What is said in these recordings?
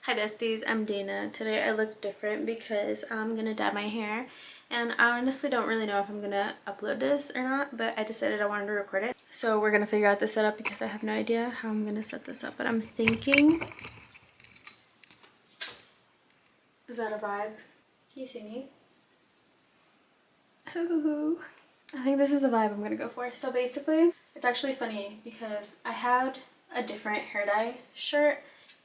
Hi besties, I'm Dana. Today I look different because I'm gonna dye my hair and I honestly don't really know if I'm gonna upload this or not, but I decided I wanted to record it. So we're gonna figure out the setup because I have no idea how I'm gonna set this up, but I'm thinking... Is that a vibe? Can you see me? Ooh. I think this is the vibe I'm gonna go for. So basically, it's actually funny because I had a different hair dye shirt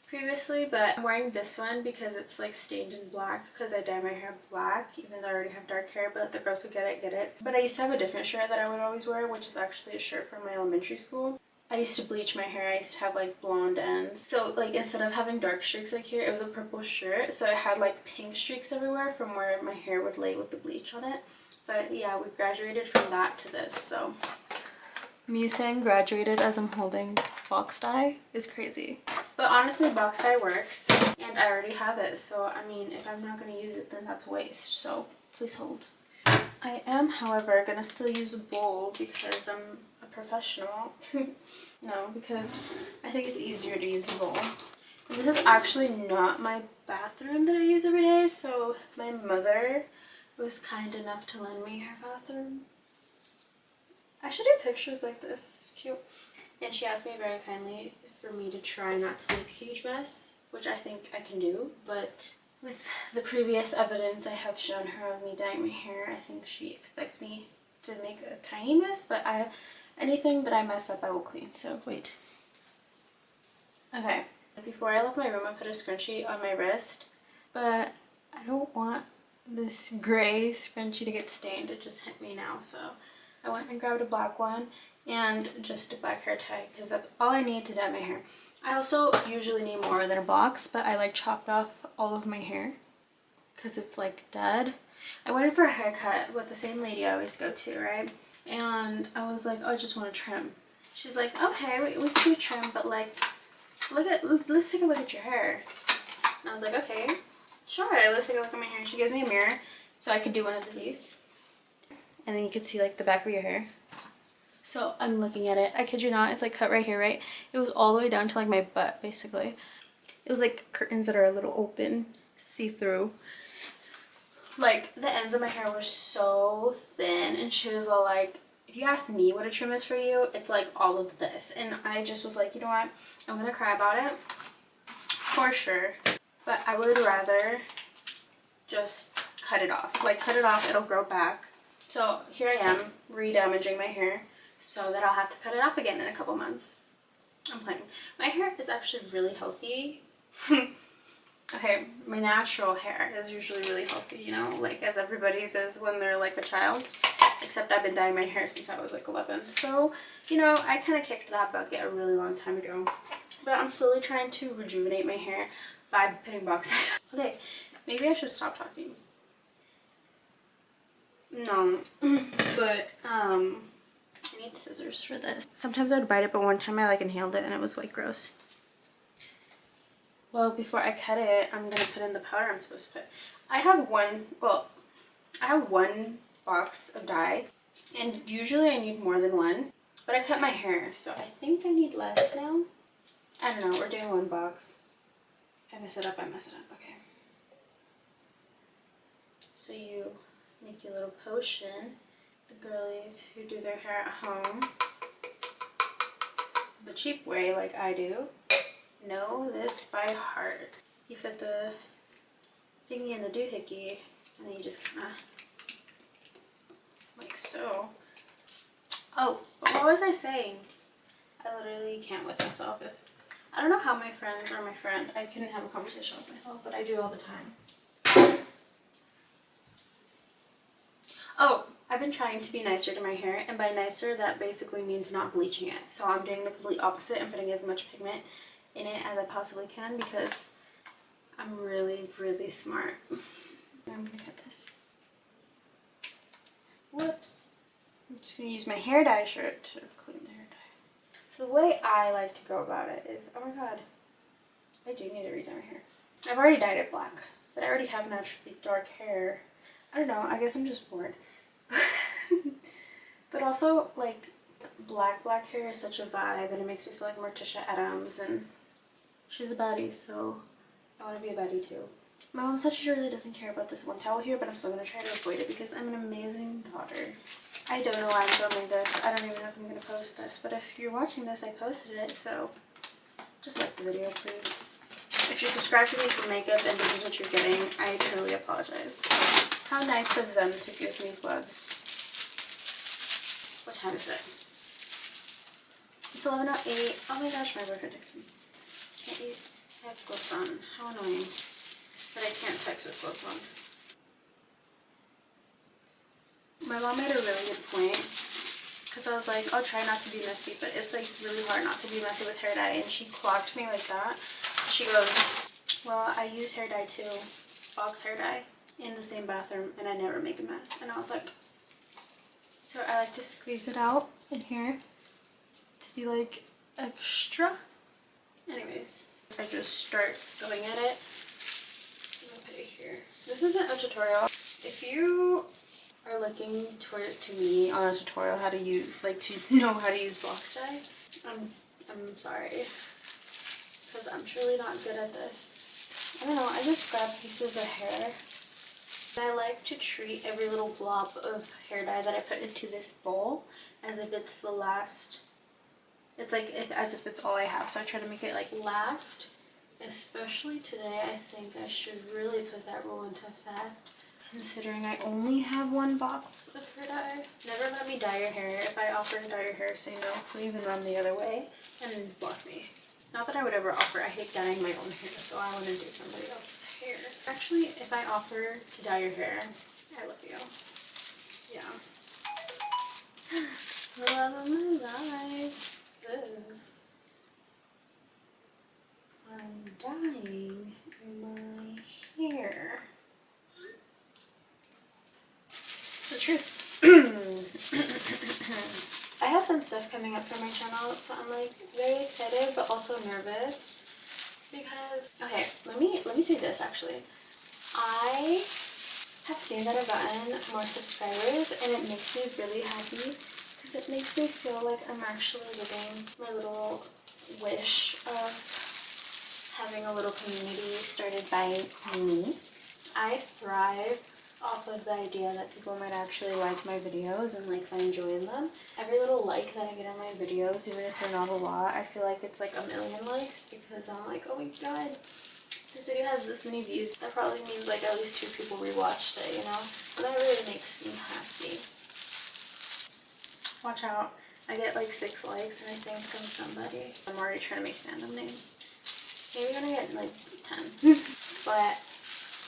previously, but I'm wearing this one because it's like stained in black because I dye my hair black even though I already have dark hair, but the girls who get it. But I used to have a different shirt that I would always wear, which is actually a shirt from my elementary school. I used to bleach my hair. I used to have like blonde ends. So like instead of having dark streaks like here, it was a purple shirt. So it had like pink streaks everywhere from where my hair would lay with the bleach on it. But yeah, we graduated from that to this, so me saying graduated as I'm holding box dye is crazy. But honestly, box dye works and I already have it. So I mean, if I'm not going to use it, then that's waste. So please hold. I am, however, going to still use a bowl because I'm a professional. No, because I think it's easier to use a bowl. And this is actually not my bathroom that I use every day. So my mother was kind enough to lend me her bathroom. I should do pictures like this. It's cute. And she asked me very kindly for me to try not to make a huge mess, which I think I can do. But with the previous evidence I have shown her of me dyeing my hair, I think she expects me to make a tiny mess. But anything that I mess up, I will clean. So wait. Okay. Before I left my room, I put a scrunchie on my wrist, but I don't want this gray scrunchie to get stained. It just hit me now, so I went and grabbed a black one and just a black hair tie because that's all I need to dye my hair. I also usually need more than a box, but I like chopped off all of my hair because it's like dead. I went in for a haircut with the same lady I always go to, right? And I was like, oh, I just want to trim. She's like, okay, we can do trim, but like, let's take a look at your hair. And I was like, okay, sure, let's take a look at my hair. She gives me a mirror so I could do one of these. And then you could see like the back of your hair. So I'm looking at it. I kid you not, it's like cut right here, right? It was all the way down to like my butt, basically. It was like curtains that are a little open, see-through. Like the ends of my hair were so thin, and she was all like, if you asked me what a trim is for you, it's like all of this. And I just was like, you know what? I'm gonna cry about it for sure. But I would rather just cut it off. Like cut it off, it'll grow back. So here I am re-damaging my hair so that I'll have to cut it off again in a couple months. I'm playing. My hair is actually really healthy. Okay, my natural hair is usually really healthy, you know, like as everybody's is when they're like a child. Except I've been dyeing my hair since I was like 11. So, you know, I kind of kicked that bucket a really long time ago. But I'm slowly trying to rejuvenate my hair by putting box dye. Okay, maybe I should stop talking. No, but I need scissors for this. Sometimes I would bite it, but one time I like inhaled it and it was like gross. Well, before I cut it, I'm gonna put in the powder I'm supposed to put. I have one box of dye, and usually I need more than one, but I cut my hair, so I think I need less now. I don't know, we're doing one box. If I mess it up, I mess it up, okay. So you make your little potion. The girlies who do their hair at home the cheap way like I do know this by heart. You put the thingy in the doohickey and then you just kind of like so. Oh, but what was I saying? I literally can't with myself. I don't know how my friends or my friend, I couldn't have a conversation with myself, but I do all the time. Oh, I've been trying to be nicer to my hair, and by nicer, that basically means not bleaching it. So I'm doing the complete opposite and putting as much pigment in it as I possibly can because I'm really, really smart. I'm gonna cut this. Whoops. I'm just gonna use my hair dye shirt to clean the hair dye. So the way I like to go about it is, oh my god, I do need to re-dye my hair. I've already dyed it black, but I already have naturally dark hair. I don't know, I guess I'm just bored. But also, like, black hair is such a vibe, and it makes me feel like Morticia Adams, and she's a baddie, so I I want to be a baddie too. My mom said she really doesn't care about this one towel here, but I'm still going to try to avoid it because I'm an amazing daughter. I don't know why I'm filming this. I don't even know if I'm going to post this, but if you're watching this, I posted it, so just like the video, please. If you're subscribed to me for makeup and this is what you're getting, I truly apologize. How nice of them to give me gloves. What time is it? It's 11:08. Oh my gosh, my boyfriend texted me. Can't you? I have gloves on. How annoying. But I can't text with gloves on. My mom made a really good point. Because I was like, I'll try not to be messy, but it's like really hard not to be messy with hair dye. And she clocked me like that. She goes, well, I use hair dye too, box hair dye, in the same bathroom, and I never make a mess. And I was like, so I like to squeeze it out in here to be like extra. Anyways, I just start going at it. I'm gonna put it here. This isn't a tutorial. If you are looking to me on a tutorial how to use, like to know how to use box dye, I'm sorry. Because I'm truly not good at this. I don't know, I just grab pieces of hair. And I like to treat every little blob of hair dye that I put into this bowl as if it's the last. It's like as if it's all I have. So I try to make it like last. Especially today, I think I should really put that rule into effect. Considering I only have one box of hair dye. Never let me dye your hair. If I offer to dye your hair, say no please and run the other way and block me. Not that I would ever offer. I hate dyeing my own hair, so I want to do somebody else's hair. Actually, if I offer to dye your hair, I love you. Yeah. Love of my life. Ooh. I'm dyeing my hair. It's the truth. I have some stuff coming up for my channel, so I'm like very excited but also nervous because okay, let me say this actually. I have seen that I've gotten more subscribers and it makes me really happy because it makes me feel like I'm actually living my little wish of having a little community started by me. I thrive off of the idea that people might actually like my videos and like if I enjoy them. Every little like that I get on my videos, even if they're not a lot, I feel like it's like a million likes because I'm like, oh my god, this video has this many views. That probably means like at least 2 people rewatched it, you know? And that really makes me happy. Watch out. I get like 6 likes and I think from somebody. I'm already trying to make fandom names. Maybe when I get like 10. But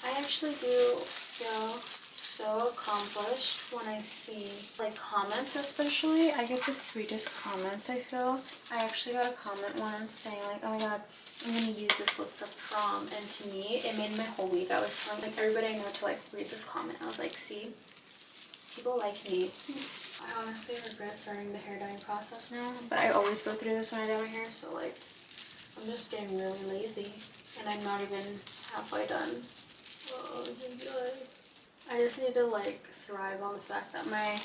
I actually do feel so accomplished when I see like comments, especially. I get the sweetest comments, I feel. I actually got a comment once saying like, oh my god, I'm gonna use this look for prom, and to me it made my whole week. I was telling like everybody I know to like read this comment. I was like, see, people like me. I honestly regret starting the hair dyeing process now, but I always go through this when I dye my hair, so like I'm just getting really lazy and I'm not even halfway done. Oh, I just need to like thrive on the fact that my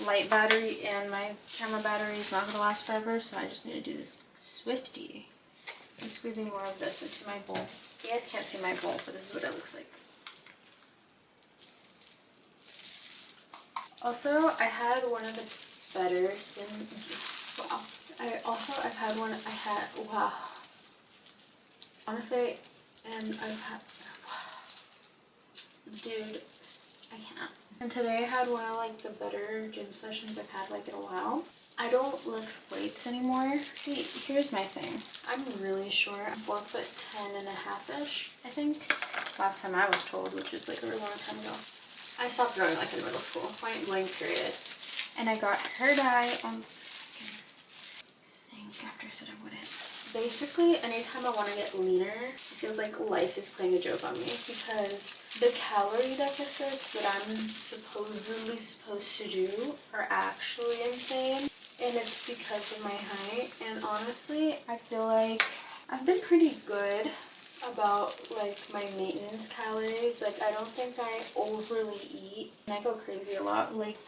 light battery and my camera battery is not going to last forever, so I just need to do this Swifty. I'm squeezing more of this into my bowl. You guys can't see my bowl, but this is what it looks like. Also, I had one of the better wow. I've had one, wow. Honestly, and I've had, dude, I can't. And today I had one of like the better gym sessions I've had like in a while. I don't lift weights anymore. See, here's my thing. I'm really short. I'm 4'10" and a half-ish, I think. Last time I was told, which was like a really long time ago. I stopped growing like in middle school, point blank period. And I got hair dye on the sink after I said I wouldn't. Basically, anytime I want to get leaner, it feels like life is playing a joke on me because the calorie deficits that I'm supposedly supposed to do are actually insane. And it's because of my height. And honestly, I feel like I've been pretty good about like my maintenance calories. Like I don't think I overly eat, and I go crazy a lot like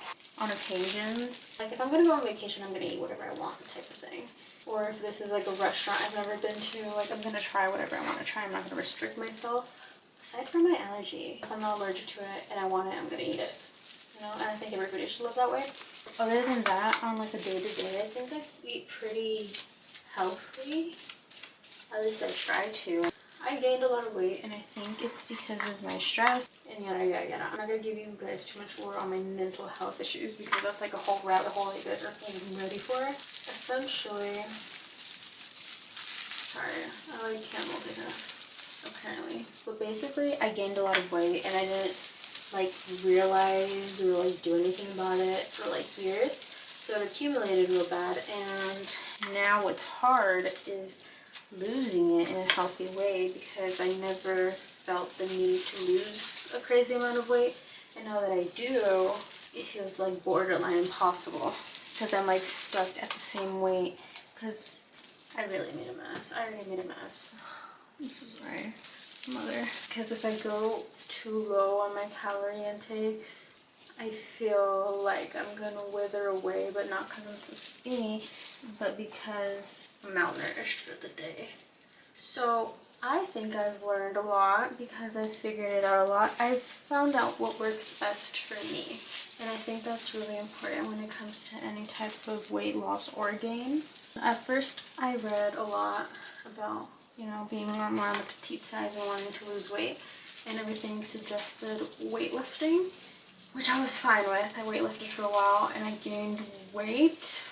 on occasions. Like if I'm gonna go on vacation, I'm gonna eat whatever I want type of thing. Or if this is like a restaurant I've never been to, like I'm gonna try whatever I want to try. I'm not gonna restrict myself. Aside from my allergy, if I'm not allergic to it and I want it, I'm gonna eat it. You know, and I think everybody should live that way. Other than that, on like a day-to-day, I think I eat pretty healthy. At least I try to. I gained a lot of weight, and I think it's because of my stress and yada yada yada. I'm not gonna give you guys too much more on my mental health issues because that's like a whole rabbit hole you guys aren't even ready for. Essentially, sorry, I like can't multitask apparently. But basically, I gained a lot of weight, and I didn't like realize or like do anything about it for like years. So it accumulated real bad, and now what's hard is losing it in a healthy way because I never felt the need to lose a crazy amount of weight, and now that I do, it feels like borderline impossible because I'm like stuck at the same weight because I really made a mess. I already made a mess. I'm so sorry, mother. Because if I go too low on my calorie intakes, I feel like I'm gonna wither away, but not because I'm so skinny, but because I'm malnourished for the day. So I think I've learned a lot because I've figured it out a lot. I've found out what works best for me, and I think that's really important when it comes to any type of weight loss or gain. At first, I read a lot about, you know, being a lot more on the petite side and wanting to lose weight, and everything suggested weightlifting, which I was fine with. I weightlifted for a while and I gained weight,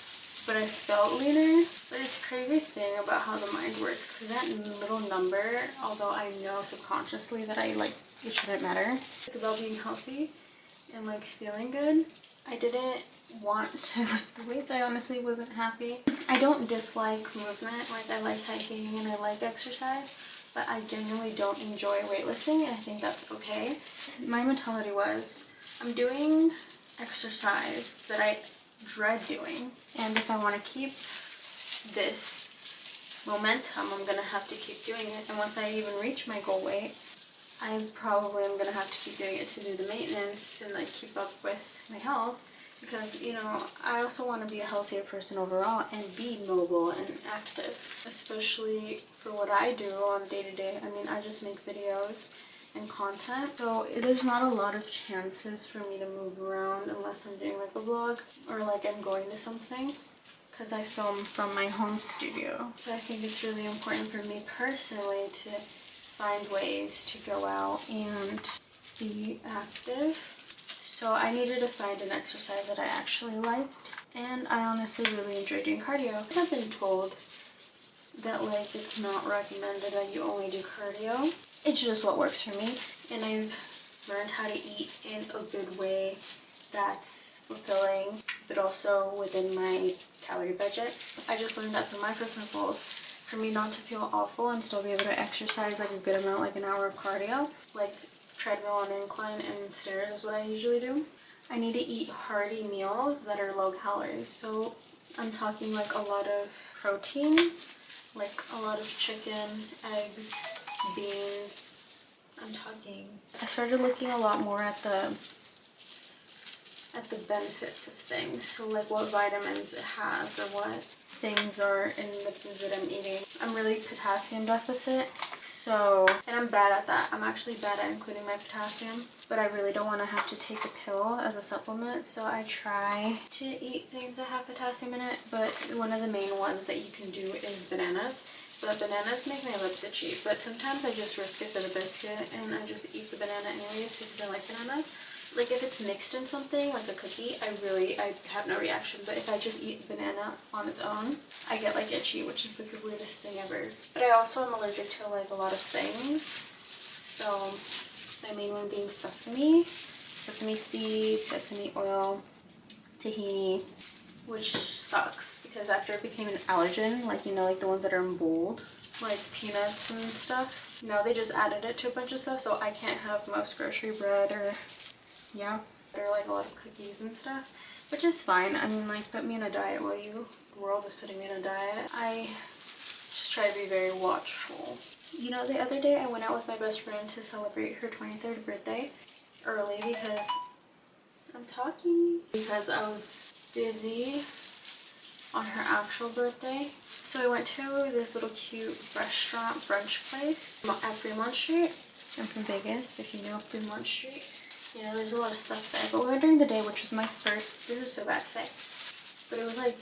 but I felt leaner. But it's a crazy thing about how the mind works, because that little number, although I know subconsciously that it shouldn't matter, it's about being healthy and like feeling good. I didn't want to lift the weights. I honestly wasn't happy. I don't dislike movement. Like I like hiking and I like exercise, but I genuinely don't enjoy weightlifting, and I think that's okay. My mentality was, I'm doing exercise that I dread doing, and if I want to keep this momentum, I'm gonna have to keep doing it. And once I even reach my goal weight, I probably am gonna have to keep doing it to do the maintenance and like keep up with my health, because you know I also want to be a healthier person overall and be mobile and active, especially for what I do on day to day. I mean, I just make videos and content, so there's not a lot of chances for me to move around unless I'm doing like a vlog or like I'm going to something, because I film from my home studio. So I think it's really important for me personally to find ways to go out and be active. So I needed to find an exercise that I actually liked, and I honestly really enjoy doing cardio. I've been told that like it's not recommended that you only do cardio. It's just what works for me, and I've learned how to eat in a good way that's fulfilling, but also within my calorie budget. I just learned that for my personal goals, for me not to feel awful and still be able to exercise like a good amount, like an hour of cardio, like treadmill on incline and stairs is what I usually do. I need to eat hearty meals that are low calories. So I'm talking like a lot of protein, like a lot of chicken, eggs, beans. I started looking a lot more at the benefits of things. So like what vitamins it has or what things are in the foods that I'm eating. I'm really potassium deficit, so, and I'm bad at that. I'm actually bad at including my potassium, but I really don't want to have to take a pill as a supplement, so I try to eat things that have potassium in it. But one of the main ones that you can do is bananas. But bananas make my lips itchy, but sometimes I just risk it for the biscuit and I just eat the banana anyways because I like bananas. Like if it's mixed in something, like a cookie, I have no reaction. But if I just eat banana on its own, I get like itchy, which is the weirdest thing ever. But I also am allergic to like a lot of things. So my main one being sesame seeds, sesame oil, tahini, which sucks because after it became an allergen, like you know, like the ones that are in bold, like peanuts and stuff, now they just added it to a bunch of stuff, so I can't have most grocery bread or like a lot of cookies and stuff, which is fine. I mean, like, put me in a diet while the world is putting me in a diet. I just try to be very watchful You know, the other day I went out with my best friend to celebrate her 23rd birthday early because because I was busy on her actual birthday. So I went to this little cute restaurant brunch place at Fremont Street. I'm from Vegas, if you know Fremont Street. You know, there's a lot of stuff there. But we went during the day, which was my first, this is so bad to say, but it was like,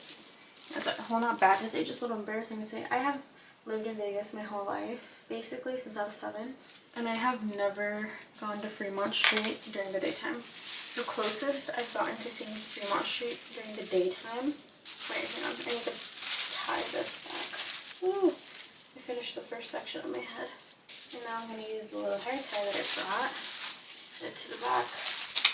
it's like, well, not bad to say, just a little embarrassing to say. I have lived in Vegas my whole life, basically since I was 7. And I have never gone to Fremont Street during the daytime. The closest I've gotten to seeing Fremont Street during the daytime, wait, hang on, I need to tie this back. Ooh, I finished the first section of my head. And now I'm going to use the little hair tie that I brought, put it to the back.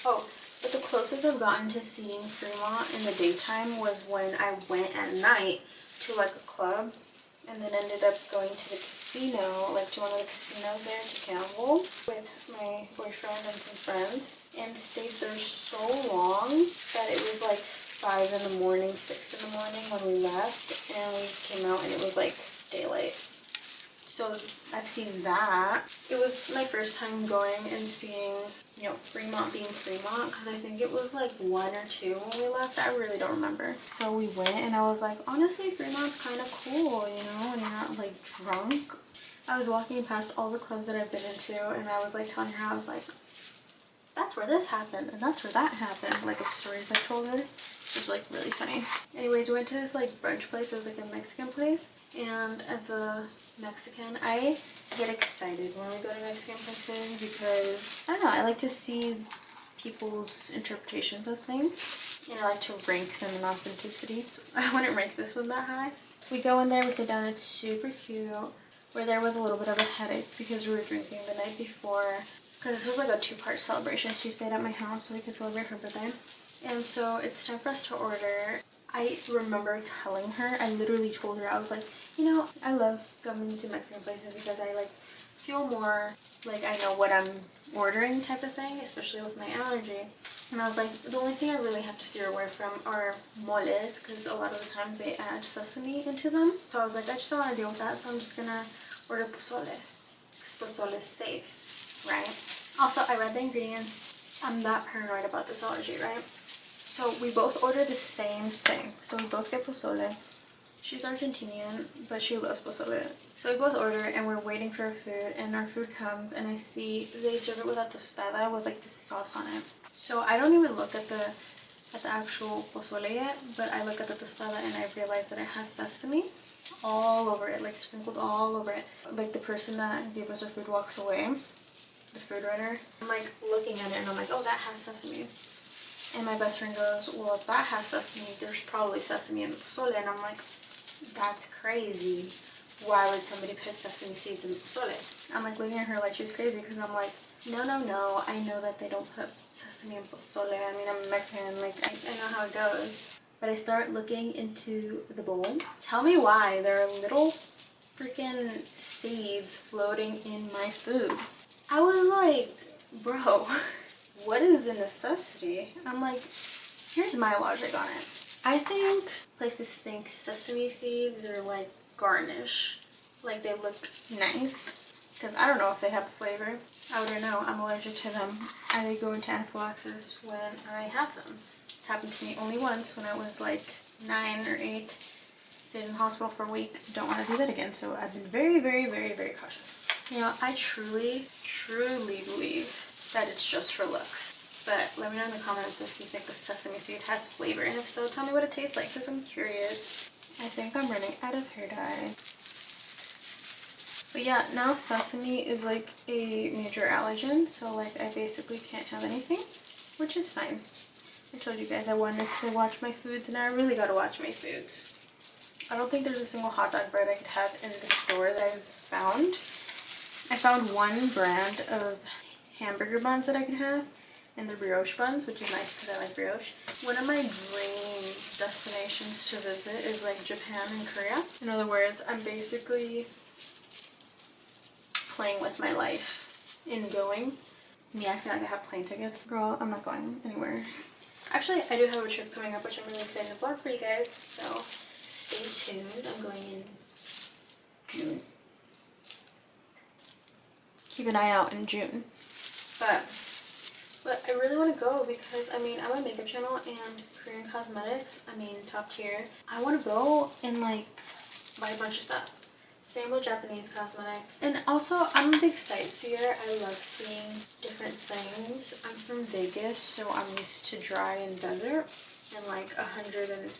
Oh, but the closest I've gotten to seeing Fremont in the daytime was when I went at night to like a club and then ended up going to the casino, like to one of the casinos there to gamble with my boyfriend and some friends, and stayed there so long that it was like 5 in the morning, 6 in the morning when we left, and we came out and it was like daylight. So I've seen that. It was my first time going and seeing, you know, Fremont being Fremont, because I think it was like 1 or 2 when we left. I really don't remember. So we went and I was like, honestly, Fremont's kind of cool, you know, and you're not like drunk. I was walking past all the clubs that I've been into and I was like telling her, I was like, that's where this happened and that's where that happened, like of stories I told her. It was like really funny. Anyways, we went to this like brunch place. It was like a Mexican place, and as a Mexican, I get excited when we go to Mexican places because I don't know, I like to see people's interpretations of things and I like to rank them in authenticity. I wouldn't rank this one that high. We go in there, we sit down, it's super cute. We're there with a little bit of a headache because we were drinking the night before, because this was like a 2-part celebration. She stayed at my house so we could celebrate her birthday. And so it's time for us to order. I remember telling her, I literally told her, I was like, you know, I love going to Mexican places because I like feel more like I know what I'm ordering type of thing, especially with my allergy. And I was like, the only thing I really have to steer away from are moles, because a lot of the times they add sesame into them. So I was like, I just don't want to deal with that, so I'm just gonna order pozole, because pozole is safe, right? Also, I read the ingredients. I'm that paranoid about this allergy, right? So we both order the same thing. So we both get pozole. She's Argentinian, but she loves pozole. So we both order and we're waiting for our food, and our food comes and I see they serve it with a tostada with like this sauce on it. So I don't even look at the actual pozole yet, but I look at the tostada and I realize that it has sesame all over it, like sprinkled all over it. Like the person that gave us our food walks away, the food runner. I'm like looking at it and I'm like, oh, that has sesame. And my best friend goes, well, if that has sesame, there's probably sesame in the pozole. And I'm like, that's crazy. Why would somebody put sesame seeds in the pozole? I'm like looking at her like she's crazy because I'm like, no, I know that they don't put sesame in pozole. I mean, I'm Mexican, like I know how it goes. But I start looking into the bowl. Tell me why there are little freaking seeds floating in my food. I was like, bro, what is the necessity? I'm like, here's my logic on it. I think places think sesame seeds are like garnish, like they look nice, because I don't know if they have a flavor. I wouldn't know. I'm allergic to them. I go into anaphylaxis when I have them. It's happened to me only once when I was like 9 or 8. Stayed in the hospital for a week. Don't want to do that again, so I've been very, very, very, very cautious. You know, I truly believe that it's just for looks. But let me know in the comments if you think the sesame seed has flavor, and if so, tell me what it tastes like, because I'm curious. I think I'm running out of hair dye. But yeah, now sesame is like a major allergen, so like I basically can't have anything, which is fine. I told you guys I wanted to watch my foods, and I really gotta watch my foods. I don't think there's a single hot dog bread I could have in the store that I've found. I found one brand of hamburger buns that I could have, and they're brioche buns, which is nice because I like brioche. One of my dream destinations to visit is like Japan and Korea. In other words, I'm basically playing with my life in going. Me acting like I have plane tickets. Girl, I'm not going anywhere. Actually, I do have a trip coming up, which I'm really excited to vlog for you guys, so stay tuned. I'm going in June. keep an eye out in June. But I really want to go because, I mean, I'm a makeup channel and Korean cosmetics, I mean, top tier. I want to go and like buy a bunch of stuff. Same with Japanese cosmetics. And also, I'm a big sightseer. I love seeing different things. I'm from Vegas, so I'm used to dry and desert and like 100 and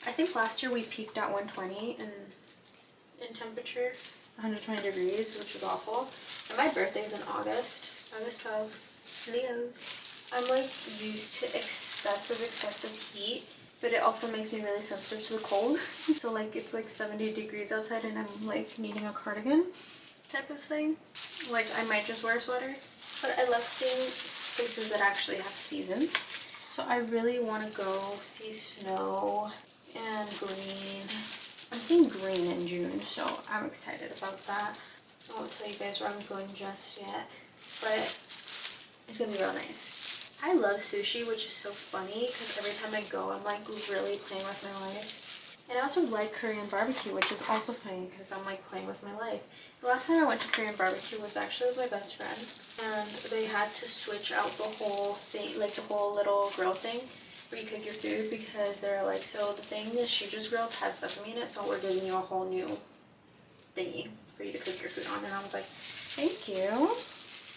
I think last year we peaked at 120 in temperature, 120 degrees, which was awful. And my birthday's in August 12th. Leos. I'm like used to excessive heat, but it also makes me really sensitive to the cold. So like it's like 70 degrees outside and I'm like needing a cardigan type of thing. Like I might just wear a sweater. But I love seeing places that actually have seasons. So I really want to go see snow and green. I'm seeing green in June, so I'm excited about that. I won't tell you guys where I'm going just yet, but it's gonna be real nice. I love sushi, which is so funny because every time I go, I'm like really playing with my life. And I also like Korean barbecue, which is also funny because I'm like playing with my life. The last time I went to Korean barbecue was actually with my best friend, and they had to switch out the whole thing, like the whole little grill thing where you cook your food, because they're like, so the thing that she just grilled has sesame in it, so we're giving you a whole new thingy for you to cook your food on. And I was like, thank you.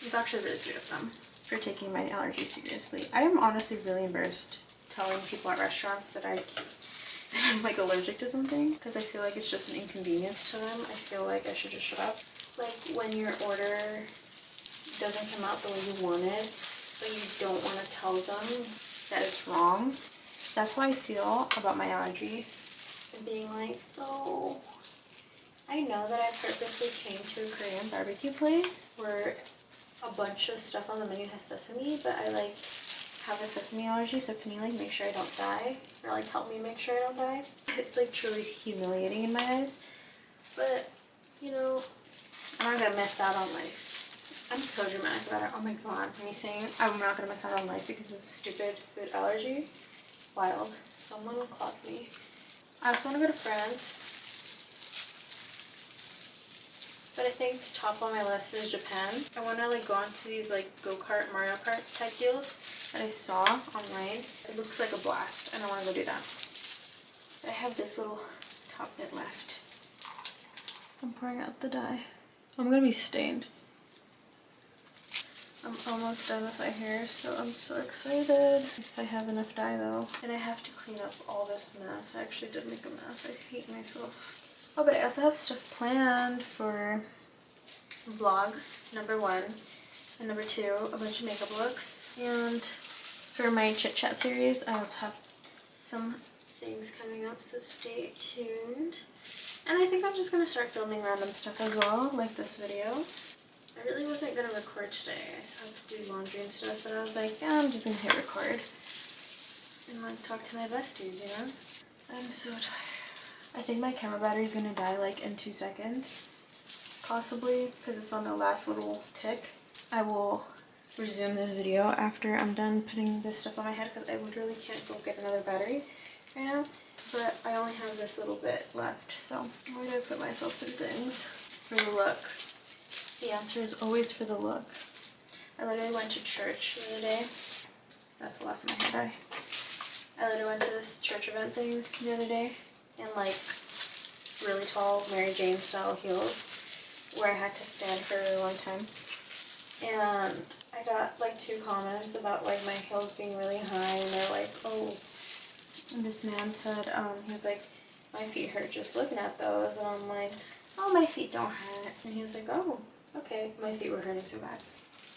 It's actually really sweet of them for taking my allergy seriously. I am honestly really embarrassed telling people at restaurants that I'm like allergic to something, because I feel like it's just an inconvenience to them. I feel like I should just shut up. Like when your order doesn't come out the way you wanted, but you don't want to tell them that it's wrong. That's how I feel about my allergy. And being like, so I know that I purposely came to a Korean barbecue place where a bunch of stuff on the menu has sesame, but I like have a sesame allergy, so can you like make sure I don't die, or like help me make sure I don't die? It's like truly humiliating in my eyes, but you know, I'm not gonna miss out on life. I'm so dramatic about it. Oh my god, me saying I'm not gonna miss out on life because of a stupid food allergy. Wild. Someone clocked me. I also want to go to France, but I think top on my list is Japan. I want to like go on to these like go-kart, Mario Kart type deals that I saw online. It looks like a blast and I want to go do that. I have this little top bit left. I'm pouring out the dye. I'm gonna be stained. I'm almost done with my hair, so I'm so excited. If I have enough dye though. And I have to clean up all this mess. I actually did make a mess. I hate myself. Oh, but I also have stuff planned for vlogs, number 1. And number 2, a bunch of makeup looks. And for my chit chat series, I also have some things coming up, so stay tuned. And I think I'm just gonna start filming random stuff as well, like this video. I really wasn't gonna record today. I still have to do laundry and stuff, but I was like, yeah, I'm just gonna hit record and like talk to my besties, you know? I'm so tired. I think my camera battery is gonna die like in 2 seconds, possibly, because it's on the last little tick. I will resume this video after I'm done putting this stuff on my head, because I literally can't go get another battery right now. But I only have this little bit left, so I'm gonna put myself through things for the look. The answer is always for the look. I literally went to church the other day. That's the last time I had dye. I literally went to this church event thing the other day in like really tall Mary Jane style heels where I had to stand for a really long time. And I got like 2 comments about like my heels being really high, and they're like, oh, and this man said, he was like, my feet hurt just looking at those, and I'm like, oh, my feet don't hurt. And he was like, oh, okay, my feet were hurting so bad.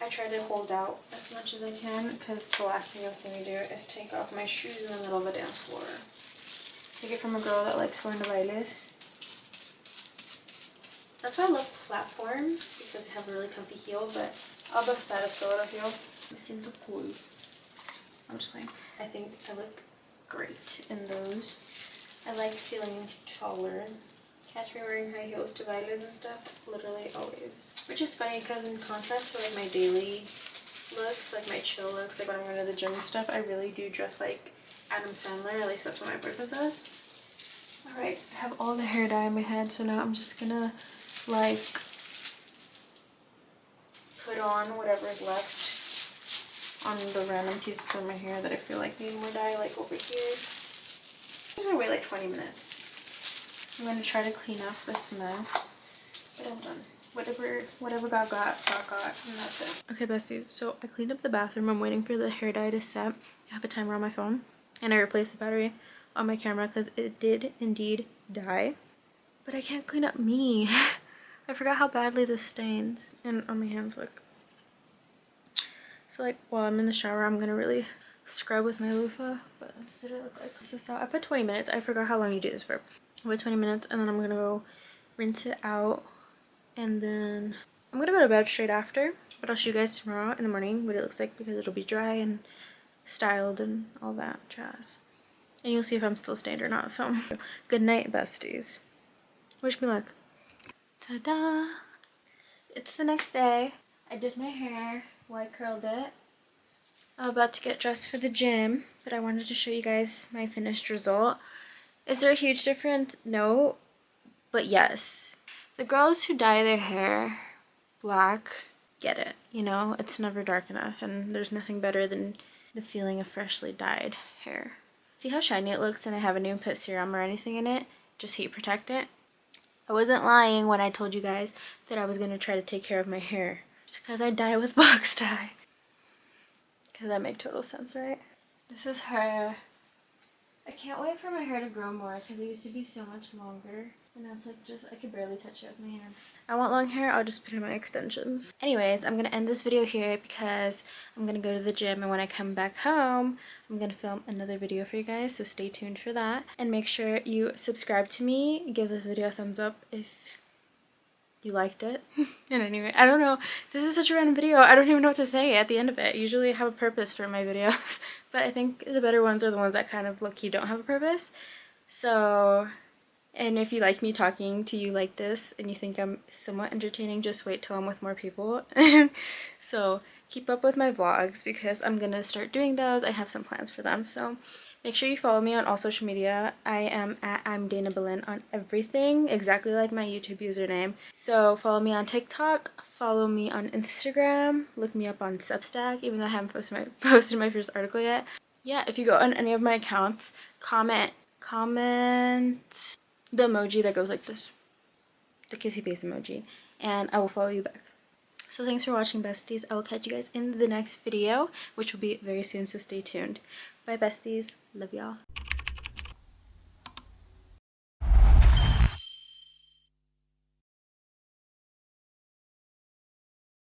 I try to hold out as much as I can, because the last thing you'll see me do is take off my shoes in the middle of a dance floor. Take it from a girl that likes going to bailes. That's why I love platforms, because they have a really comfy heel, but I'll bust out a stiletto heel. Me siento cool. I'm just playing. I think I look great in those. I like feeling taller. Catch me wearing high heels to bailes and stuff, literally always. Which is funny, because in contrast to like my daily looks, like my chill looks, like when I'm going to the gym and stuff, I really do dress like Adam Sandler, at least that's what my boyfriend does. Alright, I have all the hair dye in my head, so now I'm just gonna like put on whatever is left on the random pieces of my hair that I feel like need more dye, like over here. I'm just gonna wait like 20 minutes. I'm gonna try to clean up this mess, but I'm done. Whatever got, and that's it. Okay, besties, so I cleaned up the bathroom. I'm waiting for the hair dye to set. I have a timer on my phone, and I replaced the battery on my camera because it did indeed die. But I can't clean up me. I forgot how badly this stains. And on my hands, look. So like while I'm in the shower, I'm gonna really scrub with my loofah. But this is what it look like. So I put 20 minutes. I forgot how long you do this for. I put 20 minutes and then I'm gonna go rinse it out. And then I'm gonna go to bed straight after. But I'll show you guys tomorrow in the morning what it looks like because it'll be dry and styled and all that jazz. And you'll see if I'm still stained or not. So good night, besties. Wish me luck. Ta-da! It's the next day. I did my hair, white curled it. I'm about to get dressed for the gym, but I wanted to show you guys my finished result. Is there a huge difference? No, but yes. The girls who dye their hair black get it, you know? It's never dark enough, and there's nothing better than the feeling of freshly dyed hair. See how shiny it looks, and I haven't even put serum or anything in it? Just heat protect it. I wasn't lying when I told you guys that I was going to try to take care of my hair. Just because I dye with box dye. Because that make total sense, right? This is her. I can't wait for my hair to grow more because it used to be so much longer. And now it's like just, I could barely touch it with my hand. I want long hair, I'll just put in my extensions. Anyways, I'm going to end this video here because I'm going to go to the gym. And when I come back home, I'm going to film another video for you guys. So stay tuned for that. And make sure you subscribe to me. Give this video a thumbs up if you liked it. And anyway, I don't know. This is such a random video. I don't even know what to say at the end of it. Usually I have a purpose for my videos. But I think the better ones are the ones that kind of low-key don't have a purpose. So... and if you like me talking to you like this and you think I'm somewhat entertaining, just wait till I'm with more people. So keep up with my vlogs because I'm gonna start doing those. I have some plans for them. So make sure you follow me on all social media. I am at I'm Dana Belen on everything, exactly like my YouTube username. So follow me on TikTok, follow me on Instagram, look me up on Substack, even though I haven't posted my first article yet. Yeah, if you go on any of my accounts, comment the emoji that goes like this, the kissy face emoji, and I will follow you back. So thanks for watching, besties. I will catch you guys in the next video, which will be very soon, so stay tuned. Bye, besties. Love y'all.